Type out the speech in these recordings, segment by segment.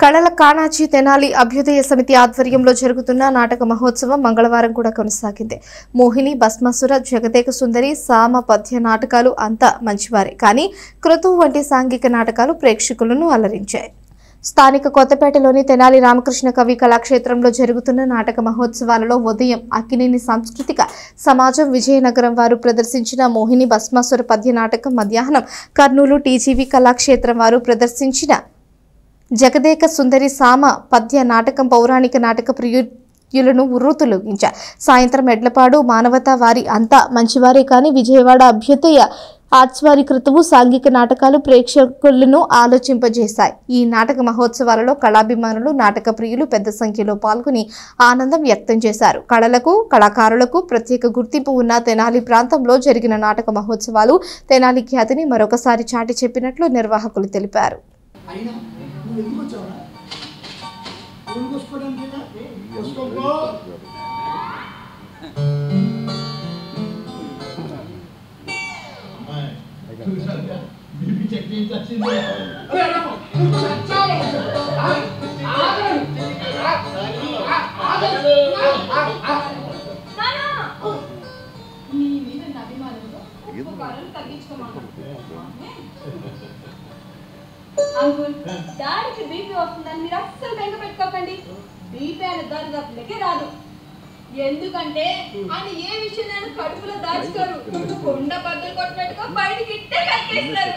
కళల కాణాచి తెనాలి అభ్యుదయ సమితి ఆధ్వర్యంలో జరుగుతున్న నాటక మహోత్సవం మంగళవారం కూడా కొనసాగింది. మోహిని, భస్మాసుర, జగదేక సుందరి, సామ పద్య నాటకాలు అంతా మంచివారే, కానీ క్రతువు వంటి సాంఘిక నాటకాలు ప్రేక్షకులను అలరించాయి. స్థానిక కొత్తపేటలోని తెనాలి రామకృష్ణ కవి కళాక్షేత్రంలో జరుగుతున్న నాటక మహోత్సవాలలో ఉదయం అక్కినేని సాంస్కృతిక సమాజం విజయనగరం వారు ప్రదర్శించిన మోహిని భస్మాసుర పద్య నాటకం, మధ్యాహ్నం కర్నూలు టీజీవీ కళాక్షేత్రం వారు ప్రదర్శించిన జగదేక సుందరి సామ పద్య నాటకం పౌరాణిక నాటక ప్రియులను ఉర్రూతలూగించారు. సాయంత్రం ఎడ్లపాడు మానవతా వారి అంతా మంచివారే, కానీ విజయవాడ అభ్యుదయ ఆర్ట్స్వారి క్రతువు సాంఘిక నాటకాలు ప్రేక్షకులను ఆలోచింపజేశాయి. ఈ నాటక మహోత్సవాలలో కళాభిమానులు, నాటక ప్రియులు పెద్ద సంఖ్యలో పాల్గొని ఆనందం వ్యక్తం చేశారు. కళలకు, కళాకారులకు ప్రత్యేక గుర్తింపు ఉన్న తెనాలి ప్రాంతంలో జరిగిన నాటక మహోత్సవాలు తెనాలి ఖ్యాతిని మరొకసారి చాటి చెప్పినట్లు నిర్వాహకులు తెలిపారు. అంకుల్, డాడీకి బీపీ వస్తుందని మీరు అస్సలు బెంగ పెట్టుకోకండి. బీపీ అనే దరిదాపులకే రాదు. ఎందుకంటే ఆయన ఏ విషయం నేను కడుపులో దాచుకోరు. కొండ బద్దలు కొట్టుకో బయటికి ఇట్టే కక్కేస్తారు.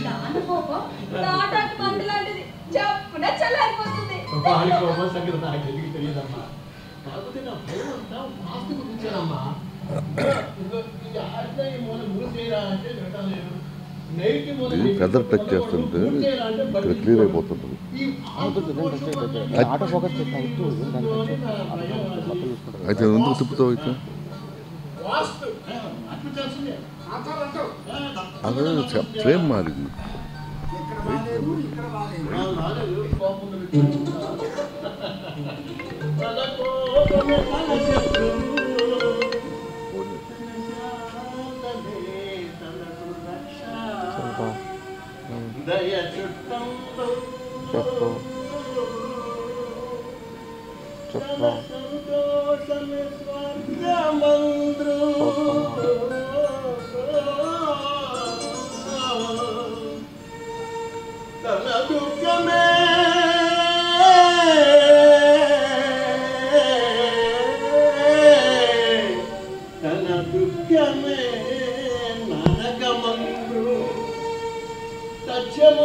నాన్న కోపం నాటాకు మందు లాంటిది, చెప్పున చల్లారిపోతుంది. పెద్ద టచ్ చేస్తుంటే ఇక్కడ క్లియర్ అయిపోతుంటుంది. అయితే ఎందుకు తిప్పుతావు? అయితే అదే ఫ్రేమ్ మారింది. చెప్పు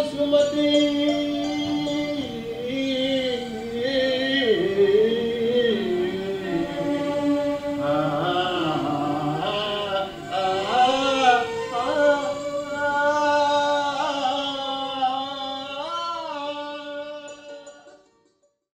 సుమతి